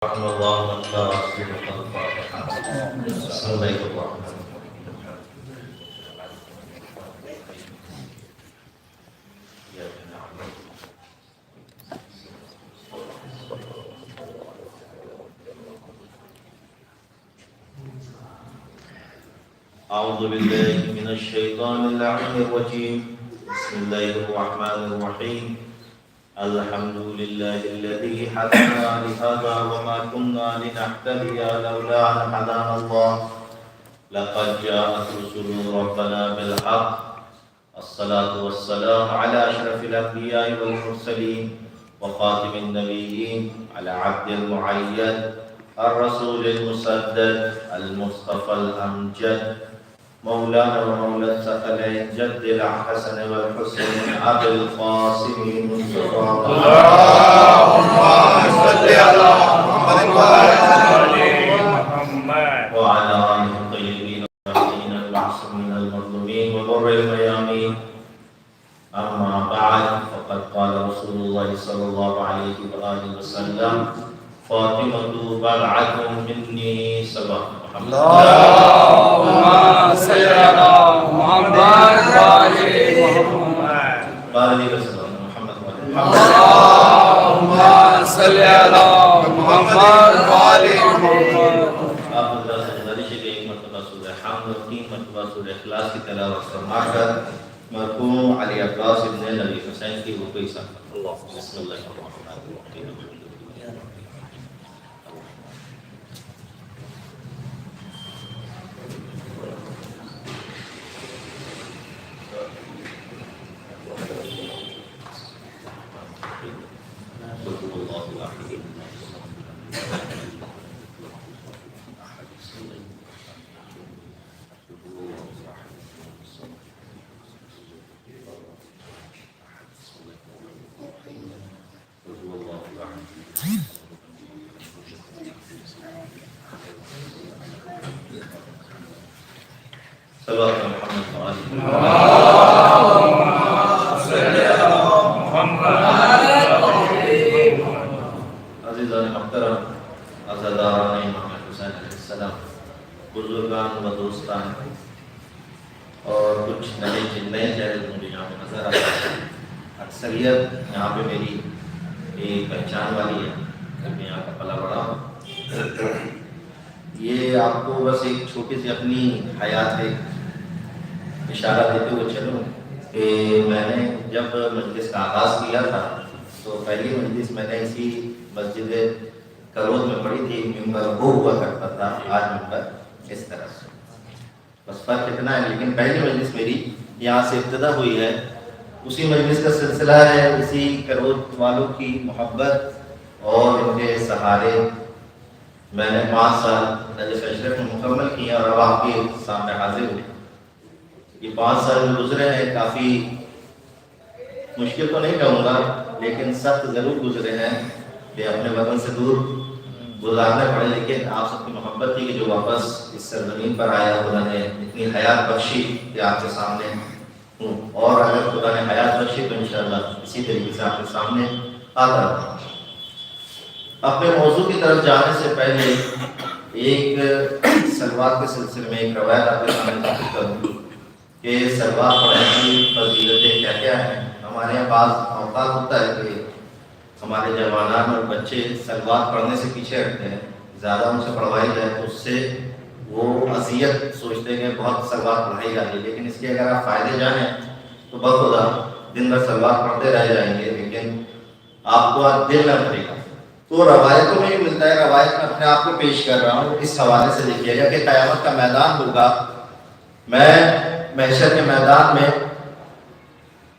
رحم الله من لا رسول الفاتحة بسم الله الرحمن أعوذ بالله من الشيطان اللعين الرجيم بسم الله الرحمن الرحيم الحمد لله الذي هدانا لهذا وما كنا لنهتدي لولا أن هدانا الله لقد جاءت رسل ربنا بالحق الصلاة والسلام على أشرف الأنبياء والمرسلين وخاتم النبيين على عبد المعين الرسول المسدد المصطفى الأمجد مولانا ومولى الثقلين جد الحسن والحسين أبي القاسم المصطفى اللهم صل على محمد وعلى آله الطيبين الطاهرين المعصومين المظلومين وبر الميامين أما بعد فقد قال رسول الله صلى الله عليه وآله وسلم فاطمة بضعة مني سبق اللهم صل على محمد وعلى محمد قال لي رسول الله محمد اللهم صل على محمد وعلى محمد آپ اللہ سے گزارش ہے کہ ایک مرتبہ سورہ حمد اور 3 مرتبہ سورہ اخلاص کی تلاوت فرما کر مرحوم علی عباس ابن نبی حسین کی روح کو عیسیٰ بسم اللہ الرحمن الرحیم عزیزان محترم عزاداران امام حسین علیہ السلام بزرگان و دوستان اور کچھ نئے چہرے مجھے یہاں پہ نظر آتے ہیں اکثریت یہاں پہ میری ایک پہچان والی ہے میں یہاں کا پلا بڑا ہوں یہ آپ کو بس ایک چھوٹی سی اپنی حیات ہے اشارہ دیتے ہوئے چلوں کہ میں نے جب مجلس کا آغاز کیا تھا تو پہلی مجلس میں نے اسی مسجد کرود میں پڑھی تھی ممبر وہ ہوا کرتا تھا آج ممبر اس طرح سے بس فرق اتنا ہے لیکن پہلی مجلس میری یہاں سے ابتدا ہوئی ہے اسی مجلس کا سلسلہ ہے اسی کرود والوں کی محبت اور ان کے سہارے میں نے 5 سال نجف اشرف میں مکمل کیا اور اب آپ کے سامنے حاضر ہوئے یہ 5 سال میں گزرے ہیں کافی مشکل تو نہیں کہوں گا لیکن سخت ضرور گزرے ہیں کہ اپنے وطن سے دور گزارنے پڑے لیکن آپ سب کی محبت تھی کہ جو واپس اس سرزمین پر آیا خدا نے اتنی حیات بخشی کہ آپ کے سامنے ہوں اور اگر خدا نے حیات بخشی تو انشاءاللہ اسی طریقے سے آپ کے سامنے آتا رہا اپنے موضوع کی طرف جانے سے پہلے ایک سلوات کے سلسلے میں ایک روایت آپ کے سامنے ذکر کروں کہ سلوات پڑھنے کی فضیلتیں کیا کیا ہیں ہمارے یہاں بعض اوقات ہوتا ہے کہ ہمارے جوانان اور بچے سلوات پڑھنے سے پیچھے رکھتے ہیں زیادہ ان سے پڑھوائی جائے تو اس سے وہ اذیت سوچتے ہیں کہ بہت سلوات پڑھائی جا رہی ہے لیکن اس کے اگر آپ فائدے جانیں تو بخدا دن بھر سلوات پڑھتے رہ جائیں گے لیکن آپ کو دل نہ بھرے گا تو روایتوں میں یہ ملتا ہے روایت میں اپنے آپ کو پیش کر رہا ہوں اس حوالے سے دیکھیے گا کہ قیامت کا میدان ہوگا میں محشر کے میدان میں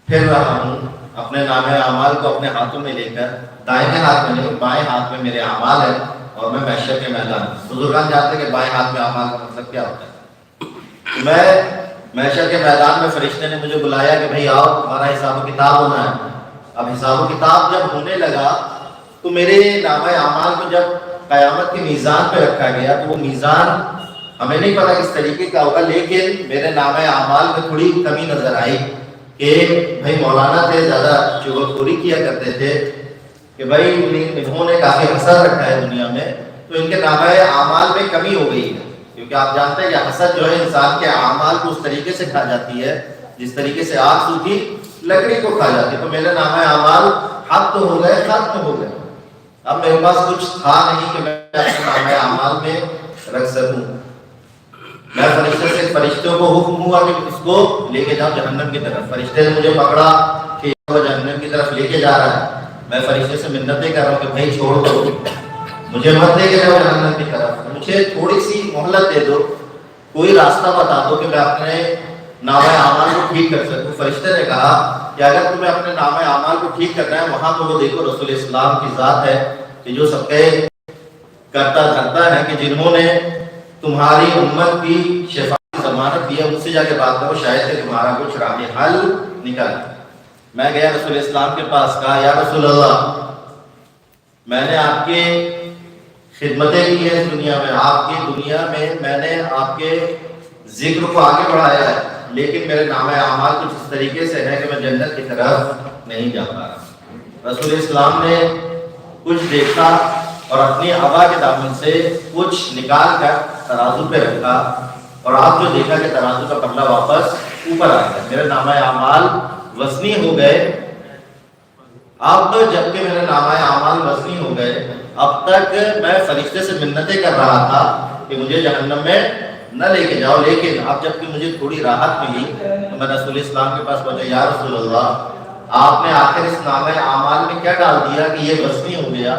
پھر رہا ہوں اپنے نام اعمال کو اپنے ہاتھوں میں لے کر دائیں ہاتھ میں نہیں بائیں ہاتھ میں میرے اعمال ہیں اور میں محشر کے میدان بزرگان جانتے ہیں کہ بائیں ہاتھ میں اعمال کا مطلب کیا ہوتا ہے میں محشر کے میدان میں فرشتے نے مجھے بلایا کہ بھئی آؤ تمہارا حساب و کتاب ہونا ہے اب حساب و کتاب جب ہونے لگا تو میرے نام اعمال کو جب قیامت کے میزان پہ رکھا گیا تو وہ میزان ہمیں نہیں پتا کس طریقے کا ہوگا لیکن میرے نام اعمال میں تھوڑی کمی نظر آئی کہ بھائی مولانا تھے زیادہ چغل خوری کیا کرتے تھے کہ بھائی انہوں نے کافی حسد رکھا ہے دنیا میں، تو ان کے نامۂ اعمال میں کمی ہو گئی ہے، کیونکہ آپ جانتے ہیں کہ حسد جو ہے انسان کے اعمال کو اس طریقے سے کھا جاتی ہے جس طریقے سے آگ سوکھی لکڑی کو کھا جاتی ہے۔ تو میرے نامۂ اعمال حق تو ہو گئے، ختم ہو گئے، اب میرے پاس کچھ تھا نہیں کہ میں اپنے نامۂ اعمال میں رکھ سکوں۔ میں فرشتوں کو حکم ہوا کہ اس کو لے کے جاؤ جہنم کی طرف۔ فرشتے نے مجھے پکڑا کہ وہ جہنم کی طرف لے کے جا رہا ہے، میں فرشتے سے منتیں کر رہا ہوں کہ بھائی چھوڑ دو، مجھے مت لے کے جاؤ جہنم کی طرف، مجھے تھوڑی سی مہلت دے دو، کوئی راستہ بتا دو کہ میں اپنے نامۂ اعمال کو ٹھیک کر سکوں۔ فرشتے نے کہا کہ اگر تمہیں اپنے نامۂ اعمال کو ٹھیک کرنا ہے، وہاں تو وہ دیکھو رسول اسلام کی ذات ہے کہ جو سب کے کرتا دھرتا ہے، کہ جنہوں نے تمہاری امت کی شفاعت کی ضمانت دی ہے، ان سے جا کے بات کرو، شاید کہ تمہارا کچھ راہ حل نکل۔ میں گیا رسول اسلام کے پاس، کہا یا رسول اللہ، میں نے آپ کے خدمتیں کی ہیں اس دنیا میں، آپ کی دنیا میں میں نے آپ کے ذکر کو آگے بڑھایا ہے، لیکن میرے نامۂ اعمال کچھ اس طریقے سے ہے کہ میں جنت کی طرف نہیں جا پا رہا۔ رسول اسلام نے کچھ دیکھا اور اپنی ہوا کے دامن سے کچھ نکال کر ترازو پہ رکھا، اور آپ جو دیکھا کہ ترازو کا پلڑا واپس اوپر آ گیا، میرے نامۂ اعمال وزنی ہو گئے۔ اب جب کہ میرے نامۂ اعمال وزنی ہو گئے، اب تک میں فرشتے سے منتیں کر رہا تھا کہ مجھے جہنم میں نہ لے کے جاؤ، لیکن اب جب کہ مجھے تھوڑی راحت ملی تو میں رسول اسلام کے پاس پہنچا، یا رسول اللہ، آپ نے آخر اس نامۂ اعمال میں کیا ڈال دیا کہ یہ وزنی ہو گیا،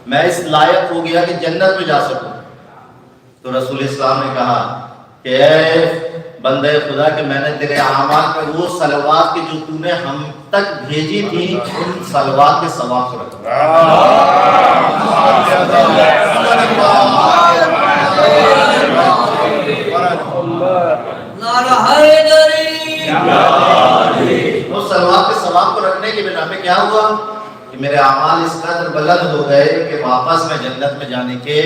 میں اس لائق ہو گیا کہ جنت میں جا سکوں؟ تو رسول اسلام نے کہا کہ اے بندے خدا کہ میں نے تیرے اعمال میں وہ صلوات کی جو تو نے ہم تک بھیجی تھی، ان صلوات کے ثواب کو رکھا۔ اس صلوات کے ثواب کو رکھنے کی بنا پہ کیا ہوا کہ میرے اعمال اس قدر بلند ہو گئے کہ واپس میں جنت میں جانے کے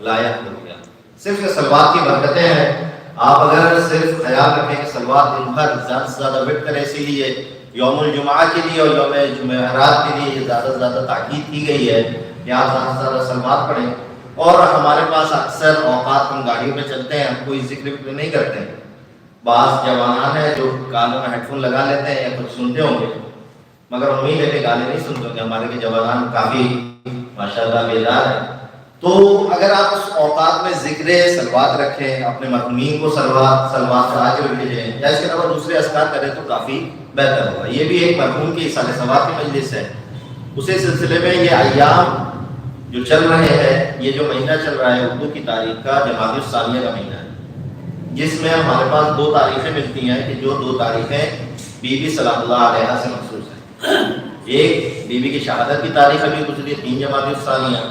لائق ہو گیا۔ صرف یہ صلوات کی برکتیں ہیں۔ آپ اگر صرف خیال رکھیں کہ صلوات دن بھر زیادہ سے زیادہ وٹ کریں، اسی لیے یوم الجمعہ کے لیے اور یوم جمعرات کے لیے یہ زیادہ سے زیادہ تاکید کی گئی ہے کہ آپ زیادہ سے زیادہ صلوات پڑھیں۔ اور ہمارے پاس اکثر اوقات ہم گاڑیوں میں چلتے ہیں، ہم کوئی ذکر نہیں کرتے ہیں، بعض جوانان ہیں جو کانوں میں ہیڈ فون لگا لیتے ہیں یا کچھ سنتے ہوں گے، مگر امید ہے کہ گانے نہیں سنتے ہوں گے، ہمارے کے جوانان کافی ماشاءاللہ بیدار ہیں۔ تو اگر آپ اس اوقات میں ذکر صلوات رکھیں، اپنے مرحومین کو صلوات پڑھا کے بھیجیں یا اس کے علاوہ دوسرے اذکار کریں تو کافی بہتر ہوگا۔ یہ بھی ایک مرحوم کی سال ثواب کی مجلس ہے۔ اسی سلسلے میں یہ ایام جو چل رہے ہیں، یہ جو مہینہ چل رہا ہے اردو کی تاریخ کا جمادی الثانیہ کا مہینہ ہے، جس میں ہمارے پاس 2 تاریخیں ملتی ہیں کہ جو 2 تاریخیں بی بی صلی اللہ علیہ سے مخصوص ہیں۔ ایک بی بی کی شہادت کی تاریخ ابھی گزری 3 جمادی الثانیہ،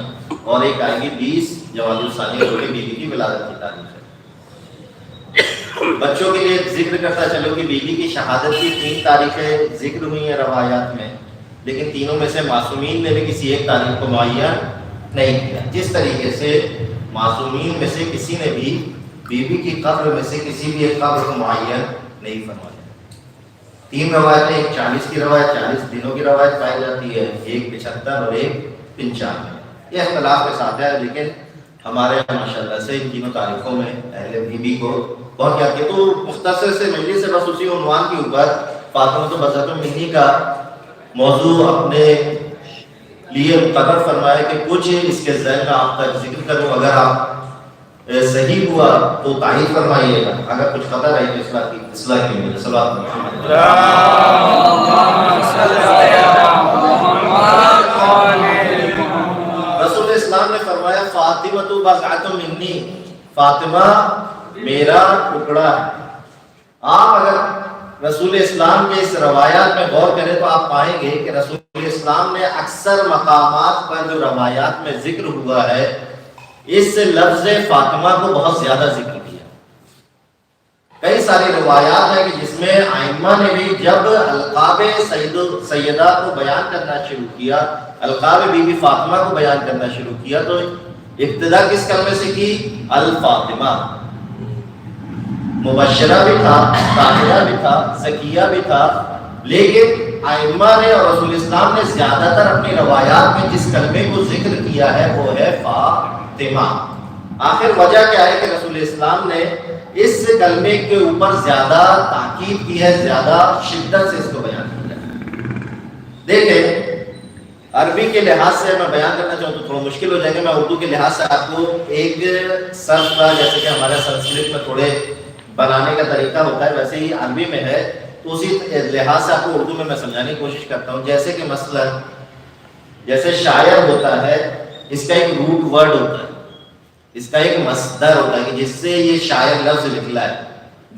اور ایک آئے گی 20 جمادی الثانیہ جو کہ بی بی کی ولادت کی تاریخ ہے۔ بچوں کے لیے ذکر کرتا چلو کہ بی بی کی شہادت کی 3 تاریخیں ذکر ہوئی ہیں روایات میں، لیکن تینوں میں سے معصومین نے بھی کسی ایک تاریخ کو معین نہیں کیا، جس طریقے سے معصومین میں سے کسی نے بھی بی بی کی قبر میں سے کسی بھی ایک قبر کو معین نہیں فرمایا۔ 3 روایتیں، ایک 40 کی روایت، 40 دنوں کی روایت پائی جاتی ہے، ایک 75 اور ایک 95۔ یہ اختلاف کے ساتھ ہے، لیکن ہمارے ماشاءاللہ سے ان تینوں تاریخوں میں اہل بی بی کو بہت یاد کیا۔ تو مختصر سے مجلس سے بس اسی عنوان کے اوپر فاطمہ بذات منی کا موضوع اپنے لیے مقرر فرمایا کہ کچھ اس کے ذہن میں آپ تک ذکر کروں، اگر آپ صحیح ہوا تو تائید فرمائیے گا، اگر کچھ خطا رہی تو اصلاح کی لیے صلوات محمد۔ رسول اسلام نے فرمایا فاطمہ تو بضعۃ منی، فاطمہ میرا ٹکڑا ہے۔ آپ اگر رسول اسلام کے اس روایات میں غور کریں تو آپ پائیں گے کہ رسول اسلام نے اکثر مقامات پر جو روایات میں ذکر ہوا ہے، اس لفظ فاطمہ کو بہت زیادہ ذکر کیا۔ کئی ساری روایات ہیں کہ جس میں ائمہ نے بھی جب القاب سیدہ کو بیان کرنا شروع کیا، القاب بی بی فاطمہ کو بیان کرنا شروع کیا، تو ابتدا کس کلمے سے کی؟ الفاطمہ۔ مبشرہ بھی تھا، طاہرہ بھی تھا، زکیہ بھی تھا، لیکن ائمہ نے اور رسول اسلام نے زیادہ تر اپنی روایات میں جس کلمے کو ذکر کیا ہے وہ ہے فاطمہ۔ آخر وجہ کیا ہے کہ رسول اسلام نے اس کلمے کے اوپر زیادہ تاکید کی ہے، زیادہ شدت سے اس کو بیان کیا ہے۔ دیکھیں عربی کے لحاظ سے میں بیان کرنا چاہوں تو تھوڑا مشکل ہو جائے گا، میں اردو کے لحاظ سے آپ کو ایک صرف کا، جیسے کہ ہمارے سنسکرت میں تھوڑے بنانے کا طریقہ ہوتا ہے ویسے ہی عربی میں ہے، تو اسی لحاظ سے آپ کو اردو میں سمجھانے کی کوشش کرتا ہوں۔ جیسے کہ مثلا جیسے شاعر ہوتا ہے، اس کا ایک روٹ ورڈ ہوتا ہے، اس کا ایک مصدر ہوتا ہے کہ جس سے یہ شاعر لفظ نکلا ہے،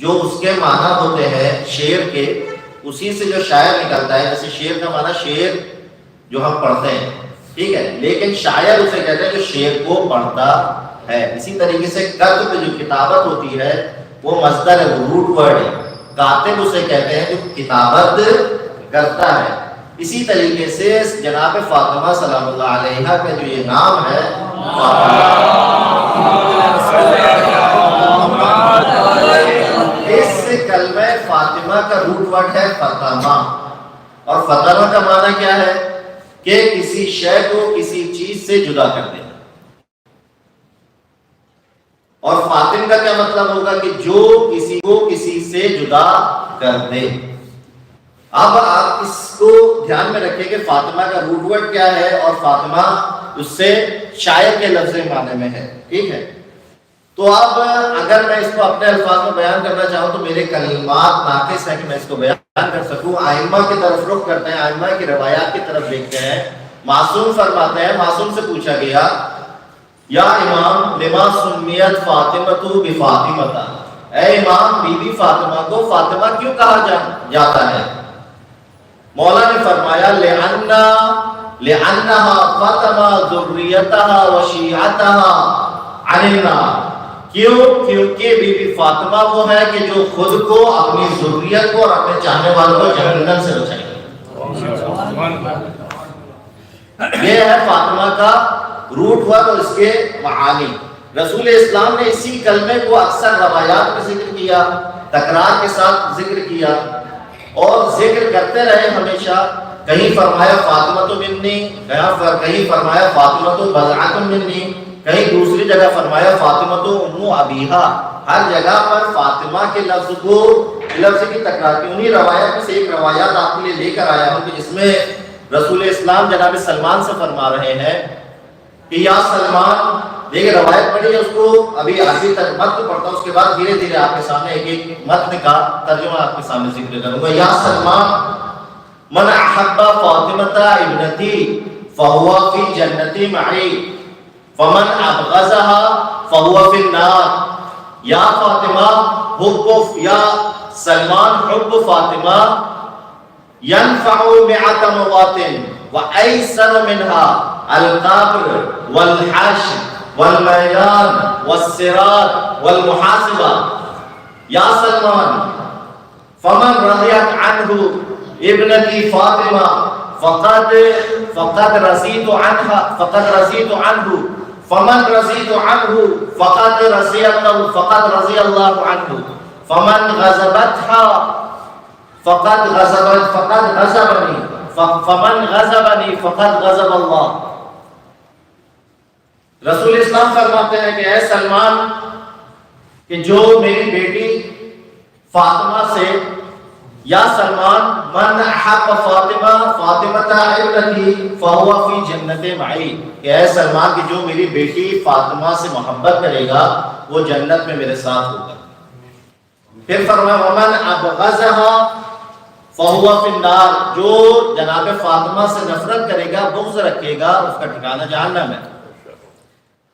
جو اس کے معنی ہوتے ہیں شعر کے، اسی سے جو شاعر نکلتا ہے۔ جیسے شعر کا معنی شعر جو ہم پڑھتے ہیں، ٹھیک ہے، لیکن شاعر اسے کہتے ہیں جو شعر کو پڑھتا ہے۔ اسی طریقے سے کتب جو کتابت ہوتی ہے وہ مصدر ہے، وہ روٹ ورڈ ہے۔ کاتب اسے کہتے ہیں جو کتابت کرتا ہے۔ اسی طریقے سے جناب فاطمہ سلام اللہ علیہ کا جو یہ نام ہے اس کلمہ فاطمہ کا روٹ ورڈ ہے فاطمہ، اور فاطمہ کا معنی کیا ہے کہ کسی شے کو کسی چیز سے جدا کر دینا، اور فاطم کا کیا مطلب ہوگا کہ جو کسی کو کسی سے جدا کر دے۔ اب آپ اس کو دھیان میں رکھیں کہ فاطمہ کا روٹ ورڈ کیا ہے، اور فاطمہ اس سے شاعر کے لفظ معنی میں ہے، ٹھیک ہے۔ تو اب اگر میں اس کو اپنے الفاظ میں بیان کرنا چاہوں تو میرے کلمات ناقص ہیں کہ میں اس کو بیان کر سکوں۔ ائمہ کی طرف رخ کرتے ہیں، ائمہ کی روایات کی طرف دیکھتے ہیں۔ معصوم فرماتے ہیں، معصوم سے پوچھا گیا یا امام لما سمیت فاطمۃ بفاطمۃ، اے امام بی بی فاطمہ کو فاطمہ کیوں کہا جاتا ہے؟ مولا نے فرمایا لأنها فاطمہ ذریتها وشیعتها عن النار، کیونکہ بی بی فاطمہ وہ ہے کہ جو خود کو، اپنی ذریت کو اور اپنے چاہنے والوں کو جہنم سے بچائے گی۔ یہ ہے فاطمہ کا روٹ ورڈ اور اس کے معانی۔ رسول اسلام نے اسی کلمے کو اکثر روایات میں ذکر کیا، تکرار کے ساتھ ذکر کیا، اور ذکر کرتے رہے ہمیشہ۔ کہیں فرمایا فاطمہ منی، کہیں فرمایا فاطمہ بضعۃ منی، کہیں دوسری جگہ فرمایا فاطمہ ام ابیہا۔ ہر جگہ پر فاطمہ کے لفظ کی تکرار کی۔ انہی روایات میں سے ایک روایات آپ کے لیے لے کر آیا ہوں کہ جس میں رسول اسلام جناب سلمان سے فرما رہے ہیں کہ یا سلمان، دیکھیں روایت پڑھی ہے، اس کو ابھی عربی تک متن پڑھتا ہوں، اس کے بعد دھیرے دھیرے آپ کے سامنے ایک ایک متن کا ترجمہ آپ کے سامنے ذکر کروں گا۔ یا سلمان من احب فاطمۃ ابنتی فہو فی جنتی معی فمن ابغضها فهو فی النار۔ یا فاطمہ یا سلمان حب فاطمہ ينفع 100 مواطن وأيسر منها القبر والحشر والميدان والصراط والمحاسبة۔ یا سلمان فمن رضيت عنه ابنتي فاطمة فقد رضيت عنه فمن رضيت عنه فقد رضي الله عنه فمن غضبتها فقد غضبني فمن غضبني فقد غضب اللہ۔ رسول اسلام فرماتے ہیں کہ اے سلمان، کہ جو میری بیٹی فاطمہ سے، یا سلمان من احب فاطمۃ ابنتی فہو فی جنت معی، کہ اے سلمان کہ جو میری بیٹی فاطمہ سے محبت کرے گا وہ جنت میں میرے ساتھ ہوگا۔ پھر فرمایا ومن ابغضها فہو فی النار، جو جناب فاطمہ سے نفرت کرے گا، بغض رکھے گا، اس کا ٹھکانہ جہنم ہے۔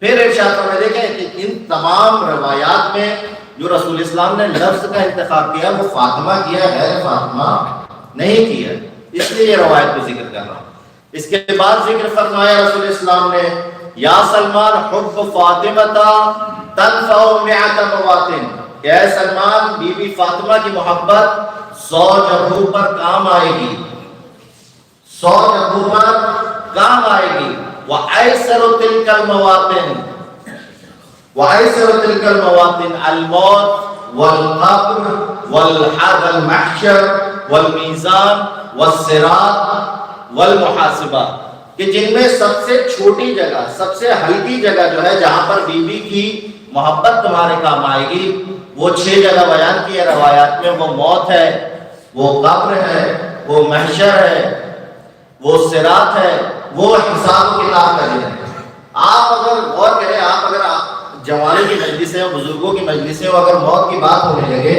پھر ارشاد فرمایا دیکھیں کہ ان تمام روایات میں جو رسول اسلام نے لفظ کا انتخاب کیا وہ فاطمہ کیا ہے، غیر فاطمہ نہیں کیا، اس لیے یہ روایت کو ذکر کر رہا ہوں۔ اس کے بعد ذکر فرمایا رسول اسلام نے یا سلمان حب فاطمہ تنفع 100 مواطن، کہ اے سلمان بی بی فاطمہ کی محبت 100 جگہوں پر کام آئے گی، 100 جگہوں پر کام آئے گی۔ وَأَيْسَرُ تِلْكَ الْمَوَاطِنِ الْمَوْتِ وَالْقَبْرِ وَالْحَوْضِ الْمَحْشَرِ والمیزان والصراط والمحاسبہ، کہ جن میں سب سے چھوٹی جگہ، سب سے ہلکی جگہ جو ہے جہاں پر بیوی کی محبت تمہارے کام آئے گی، وہ 6 جگہ بیان کی ہے روایات میں، وہ موت ہے، وہ قبر ہے، وہ محشر ہے، وہ صراط ہے، وہ حساب و کتاب کا دن ہے۔ آپ اگر غور کریں، آپ اگر جوانوں کی مجلسیں اور بزرگوں کی مجلسیں اور اگر موت کی بات ہونے لگے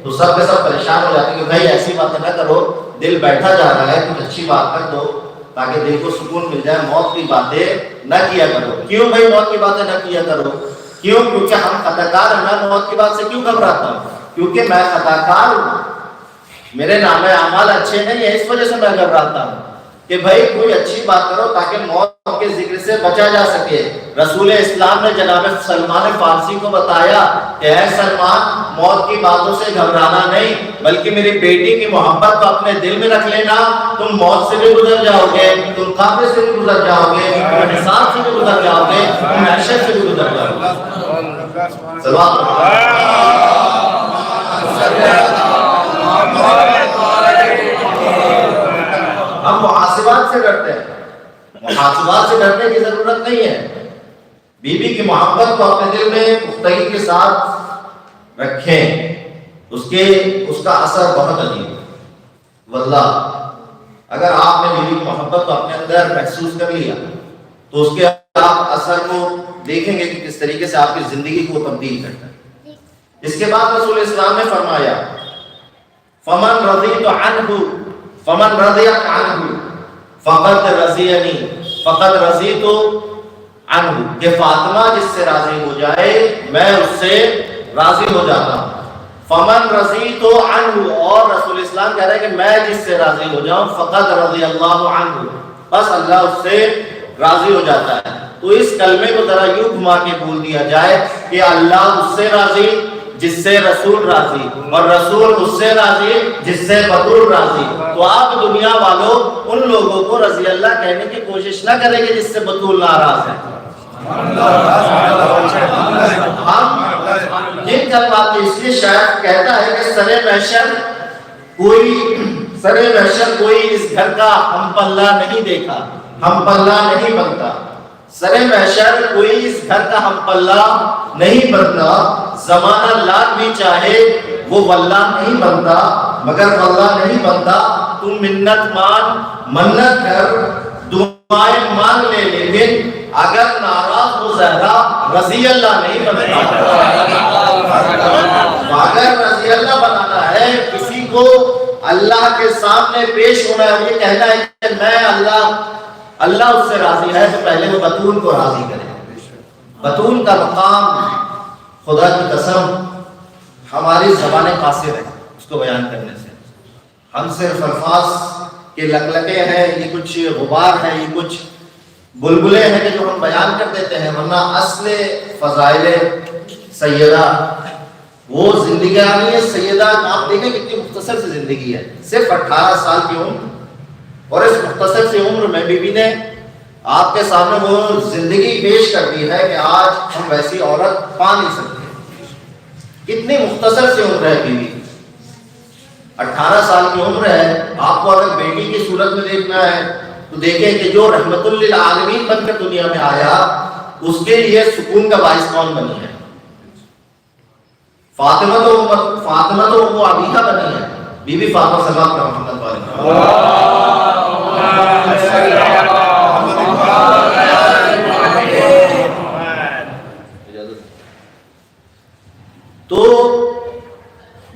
تو سب کے سب پریشان ہو جاتے ہیں کہ بھائی ایسی باتیں نہ کرو، دل بیٹھا جا رہا ہے، کچھ اچھی بات کر دو تاکہ دل کو سکون مل جائے، موت کی باتیں نہ کیا کرو۔ کیوں بھائی موت کی باتیں نہ کیا کرو؟ کیوں؟ کیونکہ ہم خطا کار ہیں۔ میں موت کی بات سے کیوں گھبراتا ہوں؟ کیونکہ میں خطا کار ہوں، میرے نام اعمال اچھے نہیں ہیں، اس وجہ سے میں گھبراتا ہوں کہ بھائی کوئی اچھی بات کرو تاکہ موت کے ذکر سے بچا جا سکے۔ رسول اسلام نے جناب سلمان فارسی کو بتایا کہ اے سلمان، موت کی باتوں سے گھبرانا نہیں، بلکہ میری بیٹی کی محبت کو اپنے دل میں رکھ لینا، تم موت سے بھی گزر جاؤ گے، تم قبر سے بھی گزر جاؤ گے، تم حساب سے بھی گزر جاؤ گے، تم محشر سے بھی گزر جاؤ گے۔ ہم محاسبات سے ڈرتے ہیں، محاسبات سے ڈرنے کی ضرورت نہیں ہے۔ بیوی کی محبت کو اپنے دل میں پختگی کے ساتھ رکھیں، اس کا اثر بہت عجیب ہے۔ واللہ اگر آپ نے بیوی کی محبت کو اپنے اندر محسوس کر لیا تو اس کے آپ اثر کو دیکھیں گے کہ کس طریقے سے آپ کی زندگی کو تبدیل کرتا ہے۔ اس کے بعد رسول اسلام نے فرمایا فمن رضیت عنہ فمن رضیت عنہ فقط رضینی فقط رضیت عنہ، کہ فاطمہ جس سے راضی ہو جائے میں اس سے راضی ہو جاتا ہوں۔ فمن رضیت عنہ، اور رسول اسلام کہہ رہے ہیں کہ میں جس سے راضی ہو جاؤں فقط رضی اللہ عنہ، بس اللہ اس سے راضی ہو جاتا ہے۔ تو اس کلمے کو ذرا یوں گھما کے بول دیا جائے کہ اللہ اس سے راضی جس سے رسول راضی، اور رسول اس سے راضی جس سے بطول راضی۔ تو آپ دنیا والوں ان لوگوں کو رضی اللہ کہنے کی کوشش نہ کریں گے جس سے بطول ناراض ہے۔ ہم جن کلمات اس لیے شاید کہتا ہے کہ سر محشر کوئی اس گھر کا ہم پلہ نہیں دیکھا، ہم پلہ نہیں بنتا، سر محشر کوئی اس گھر کا ہم پلہ نہیں بنتا، زمانہ لاکھ بھی چاہے وہ واللہ نہیں بنتا، مگر واللہ نہیں بنتا۔ تم منت منت کر دعائیں مانگ لے، لیکن اگر ناراض ہو زہرا رضی اللہ نہیں بنتا۔ اگر رضی اللہ بنانا ہے، کسی کو اللہ کے سامنے پیش ہونا ہے، یہ کہنا ہے کہ میں اللہ اس سے راضی ہے، تو پہلے وہ بطول کو راضی کرے۔ بطول کا مقام خدا کی قسم ہماری زبان قاصر ہے اس کو بیان کرنے سے، ہم صرف الفاظ کے لکلکے ہیں، یہ کچھ غبار ہے، یہ کچھ بلبلے ہیں کہ جو ہم بیان کر دیتے ہیں، ورنہ اصل فضائل سیدہ وہ زندگی سیدہ آپ دیکھیں کتنی مختصر سی زندگی ہے، صرف 18 سال کی عمر، اور اس مختصر سی عمر میں بیوی نے آپ کے سامنے وہ زندگی پیش کر دی ہے کہ آج ہم ویسی عورت پا نہیں سکتے۔ کتنی مختصر سی عمر ہے بیوی، 18 سال کی عمر ہے۔ آپ کو اگر بیٹی کی صورت میں دیکھنا ہے تو دیکھیں کہ جو رحمت للعالمین بن کر دنیا میں آیا، اس کے لیے سکون کا باعث کون بنی ہے؟ فاطمہ تو ام عبیدہ بنی ہے، بی بی فاطمہ سلام کا محمد والے۔ تو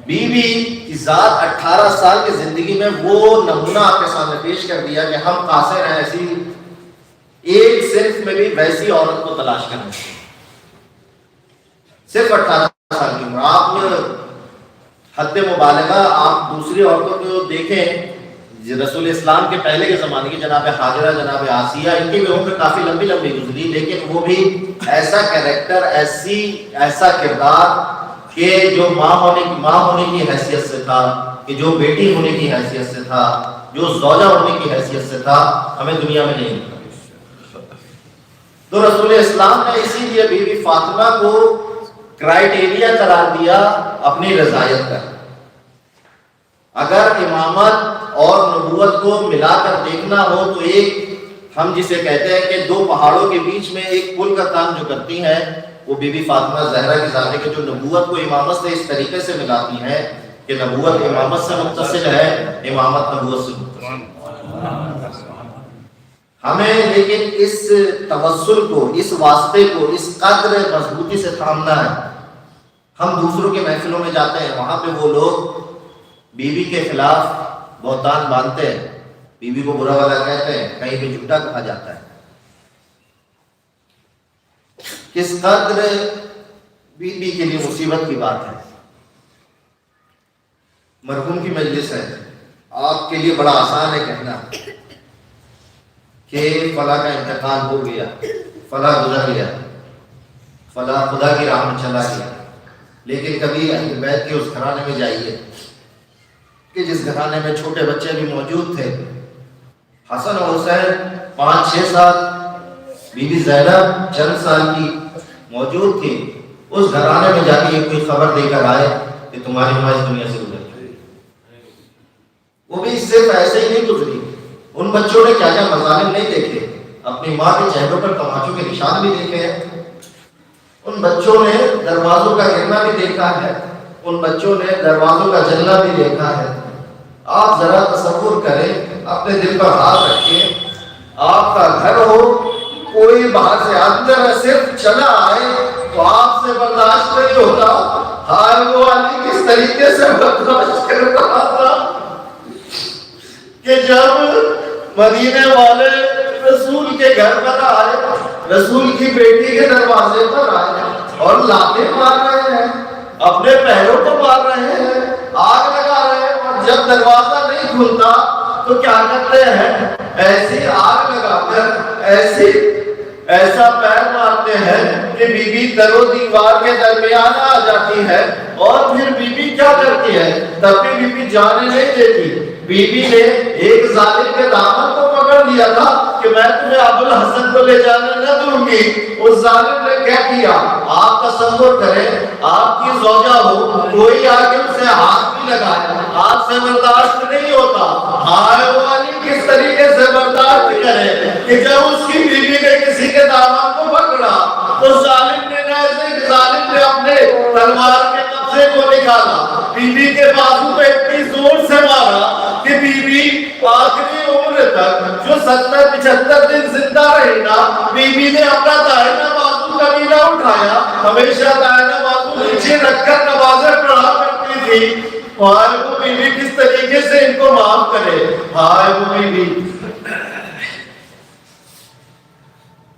بی بی کی ذات 18 سال کی زندگی میں وہ نمونہ آپ کے سامنے پیش کر دیا کہ ہم قاصر ہیں ایسی ایک صرف میں بھی ویسی عورت کو تلاش کرنے سے، صرف 18 سال کی عمر۔ آپ حد مبالغہ آپ دوسری عورتوں کو دیکھیں، رسول اسلام کے پہلے کے زمانے کی جناب حاجرہ، جناب آسیہ، ان کی بھی عمر کافی لمبی گزری، لیکن وہ بھی ایسا کیریکٹر، ایسا کردار کہ جو ماں ہونے کی حیثیت سے تھا، کہ جو بیٹی ہونے کی حیثیت سے تھا، جو زوجہ ہونے کی حیثیت سے تھا، ہمیں دنیا میں نہیں ملا۔ تو رسول اسلام نے اسی لیے بی بی فاطمہ کو کرائیٹیریا قرار دیا اپنی رضایت کا۔ اگر امامت اور نبوت کو ملا کر دیکھنا ہو تو ایک ہم جسے کہتے ہیں کہ دو پہاڑوں کے بیچ میں ایک پل کا کام جو کرتی ہیں وہ بی بی فاطمہ زہرا کی ذات ہے کہ جو نبوت کو امامت سے اس طریقے سے ملاتی ہیں کہ نبوت امامت سے متصل ہے، امامت نبوت سے متصل ہے۔ ہمیں لیکن اس توسل کو، اس واسطے کو اس قدر مضبوطی سے تھامنا ہے۔ ہم دوسروں کے محفلوں میں جاتے ہیں، وہاں پہ وہ لوگ بیوی کے خلاف بہتان باندھتے ہیں، بیوی کو برا بھلا کہتے ہیں، کہیں پہ جھوٹا کہا جاتا ہے۔ کس قدر بیوی کے لیے مصیبت کی بات ہے۔ مرحوم کی مجلس ہے، آپ کے لیے بڑا آسان ہے کہنا کہ فلاں کا انتقال ہو گیا، فلاں گزر گیا، فلاں خدا کی راہ میں چلا گیا، لیکن کبھی اہل بیت کے اس گھرانے میں جائیے کہ جس گھرانے میں چھوٹے بچے بھی موجود تھے، حسن اور حسین 5-6 سال، بی بی زینب چند سال کی موجود تھی، اس گھرانے میں جا کے کوئی خبر دے کر آئے کہ تمہاری ماں اس دنیا سے گزر گئی، وہ بھی اس سے ایسے ہی نہیں گزری۔ ان بچوں نے کیا کیا مظالم نہیں دیکھے، اپنی ماں کے چہروں پر تماچوں کے نشان بھی دیکھے ہیں، ان بچوں نے دروازوں کا گرنا بھی دیکھا ہے، ان بچوں نے دروازوں کا جلنا بھی دیکھا ہے۔ آپ ذرا تصور کریں، اپنے دل پر ہاتھ رکھیں، آپ کا گھر ہو، کوئی باہر سے اندر صرف چلا آئے تو آپ سے برداشت نہیں ہوتا، ہائے وہ علی کس طریقے سے برداشت کر رہا تھا کہ جب مدینے والے رسول کے گھر پر آئے، رسول کی بیٹی کے دروازے پر آئے اور لاتے مار رہے ہیں، اپنے پیروں کو مار رہے ہیں، آگ لگا رہے ہیں، اور جب دروازہ نہیں کھلتا تو کیا کرتے ہیں، ایسی آگ لگا کر ایسا پیر مارتے ہیں کہ بی بی در و دیوار کے درمیان آ جاتی ہے، اور پھر بی بی کیا کرتی ہے، تب بھی بی بی جانے نہیں دیتی۔ بی بی نے ایک ظالم کے دامن کو پکڑ لیا تھا کہ میں تمہیں ابو الحسن کو لے جانے نہ دوں گی، اس ظالم نے کیا کیا، آپ تصور کریں، آپ کی زوجہ ہو، کوئی آگے اسے ہاتھ بھی لگائے، آپ سے برداشت نہیں ہوتا، ہائے وہ علی کس طریقے سے برداشت کرے کہ جب اس کی بیوی نے کسی کے دامن کو پکڑا تو ظالم نے اپنے تلوار کے قبضے کو نکالا، بیوی کے بازو پہ اتنی زور سے مارا کہ بیوی آخری عمر تک جو 70-75 دن زندہ رہی نا، بیوی نے اپنا دائنا بازو کبھی نہ اٹھایا، ہمیشہ دائنا بازو نیچے رکھ کر نمازیں پڑھا کرتی تھی۔ ہائے وہ بیوی کس طریقے سے ان کو معاف کرے، ہائے وہ بیوی۔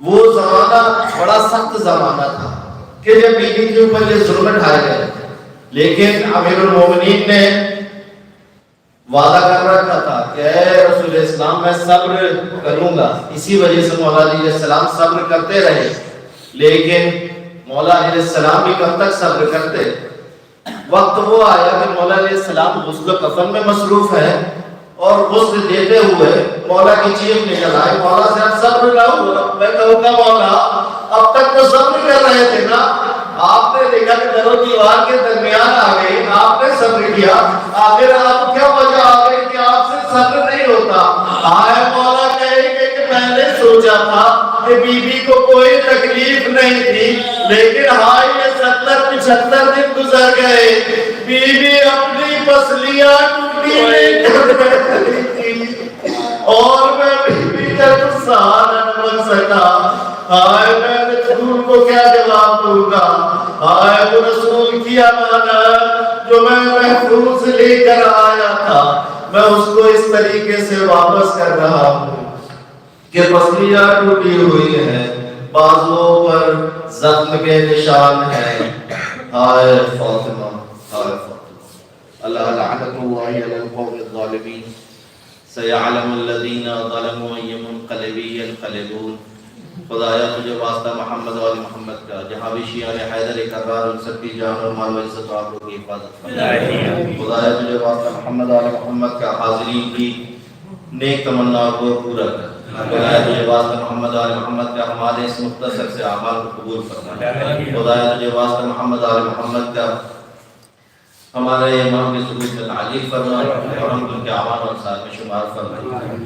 وہ زمانہ بڑا سخت زمانہ تھا کہ جب بیوی کے اوپر یہ ظلم ڈھائے گئے، لیکن امیر المومنین نے وعدہ کر رکھا تھا کہ اے رسول اسلام میں صبر کروں گا، اسی وجہ سے مولا علیہ السلام صبر کرتے رہے، لیکن مولا علیہ السلام بھی کب تک صبر کرتے؟ وقت وہ آیا کہ مولا علیہ السلام غسل و کفن میں مصروف ہے، اور غسل دیتے ہوئے مولا کی چیخ نکل آئے، مولا سے اب صبر نہ ہوا۔ میں کہوں گا مولا اب تک تو صبر کر رہے تھے نا، آپ نے دیکھا کہ در و دیوار کے درمیان آ گئی، آپ نے صبر کیا، آخر آپ کیا وجہ آ گئی کہ آپ سے صبر نہیں ہوتا؟ آئے مولا کہیں گے کہ میں نے سوچا تھا کہ بی بی کو کوئی تکلیف نہیں تھی، لیکن ہاں یہ 70-75 دن گزر گئے، بی بی اپنی پسلیاں ٹوٹی نہیں کر رہی تھی، اور میں بی بی کا کچھ سہارا نہ بن سکا۔ ہائے میں رسول کو کیا جواب دوں گا، ہائے وہ رسول کی امانت جو میں محفوظ لے کر آیا تھا، میں اس کو اس طریقے سے واپس کر رہا ہوں کہ پسلیاں ٹوٹی ہوئی ہیں، بازوؤں پر زخم کے نشان ہیں۔ ہائے فاطمہ، ہائے فاطمہ، اللہ لعنت اللہ علی القوم الظالمین، سیعلم الذین ظلموا ای منقلب ینقلبون۔ خدایا تجھے واسطہ محمد و آل محمد کا، جہاں بھی شیعہ حیدر کرار ان سب کی جان اور مال و عزت و آبرو کی حفاظت فرما۔ خدایا تجھے واسطہ محمد و آل محمد کا، حاضرین کی نیک تمنا کو پورا کر۔ خدایا تجھے واسطہ محمد و آل محمد کا، ہمارے اس مختصر سے اعمال کو قبول فرما۔ خدایا تجھے واسطہ محمد و آل محمد کا، ہمارے امام کے ثبوت میں تعلیق فرمائے اور ہم ان کے اعوان و انصار میں شمار فرمائے.